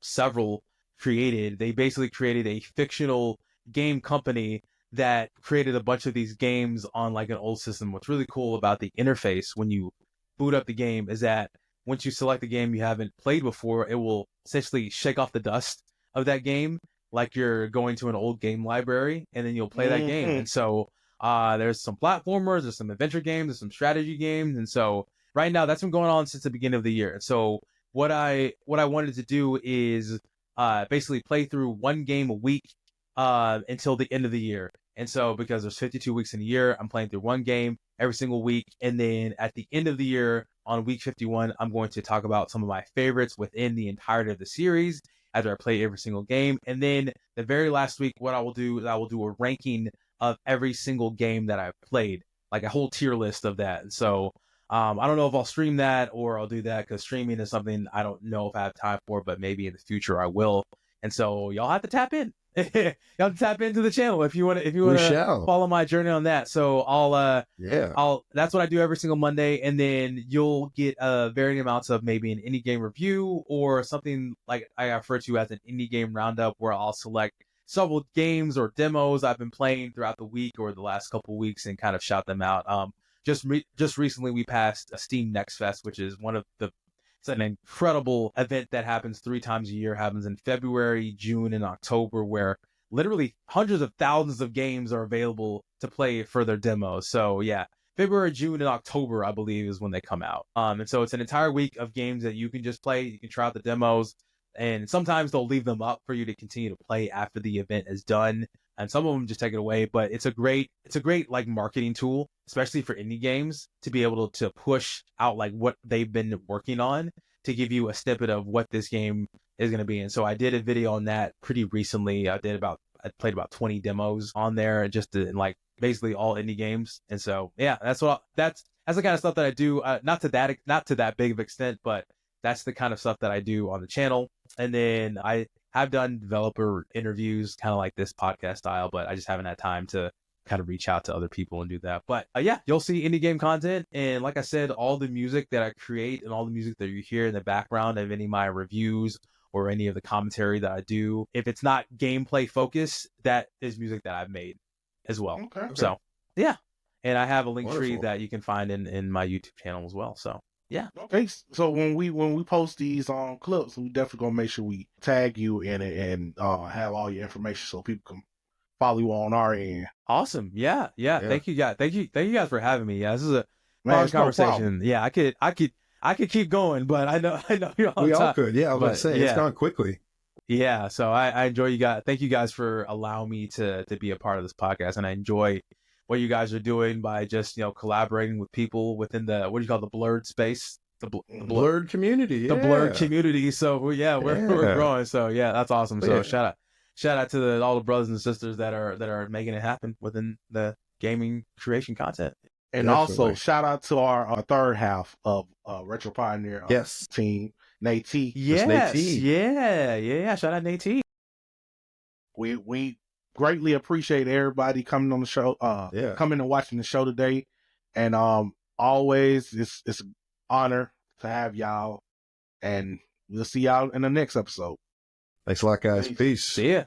several created. They basically created a fictional game company that created a bunch of these games on like an old system. What's really cool about the interface when you boot up the game is that once you select a game you haven't played before, it will essentially shake off the dust of that game like you're going to an old game library, and then you'll play that game. And so there's some platformers, there's some adventure games, there's some strategy games. And so right now that's been going on since the beginning of the year. So what I wanted to do is basically play through one game a week until the end of the year. And so because there's 52 weeks in a year, I'm playing through one game every single week. And then at the end of the year, on week 51, I'm going to talk about some of my favorites within the entirety of the series after I play every single game. And then the very last week, what I will do is I will do a ranking of every single game that I've played, like a whole tier list of that. And so I don't know if I'll stream that or I'll do that, because streaming is something I don't know if I have time for, but maybe in the future I will. And so y'all have to tap in. Y'all have to tap into the channel if you want to follow my journey on that. So that's what I do every single Monday, and then you'll get varying amounts of maybe an indie game review or something like I refer to as an indie game roundup, where I'll select several games or demos I've been playing throughout the week or the last couple of weeks and kind of shout them out. Just recently we passed a Steam Next Fest, which is it's an incredible event that happens 3 times a year. Happens in February, June, and October, where literally hundreds of thousands of games are available to play for their demos. So yeah, February, June, and October, I believe, is when they come out. And so it's an entire week of games that you can just play. You can try out the demos, and sometimes they'll leave them up for you to continue to play after the event is done. And some of them just take it away, but it's a great like marketing tool, especially for indie games, to be able to push out like what they've been working on, to give you a snippet of what this game is going to be. And so I did a video on that pretty recently. I played about 20 demos on there, just in like basically all indie games. And so yeah, that's the kind of stuff that I do. Not to that big of extent, but that's the kind of stuff that I do on the channel. And then I have done developer interviews, kind of like this podcast style, but I just haven't had time to kind of reach out to other people and do that. But yeah, you'll see indie game content. And like I said, all the music that I create and all the music that you hear in the background of any of my reviews or any of the commentary that I do, if it's not gameplay focused, that is music that I've made as well. Okay. So yeah. And I have a link tree that you can find in my YouTube channel as well. So yeah. Okay. So when we post these clips, we definitely gonna make sure we tag you in it and have all your information so people can follow you on our end. Awesome. Yeah. Thank you guys. Thank you guys for having me. Yeah, this is a fun conversation. Yeah, I could keep going, but I know you're on We all could. Yeah, I was gonna say it's gone quickly. Yeah. So I enjoy you guys. Thank you guys for allowing me to be a part of this podcast, and I enjoy what you guys are doing by just collaborating with people within the the blurred space, the blurred community, the blurred community. So we're growing. So yeah, that's awesome. So shout out to all the brothers and sisters that are making it happen within the gaming creation content. And also shout out to our third half of Retro Pioneer team, Nate T. Yes, yeah. Shout out Nate T. We greatly appreciate everybody coming on the show, coming and watching the show today. And always it's an honor to have y'all. And we'll see y'all in the next episode. Thanks a lot, guys. Peace. See ya.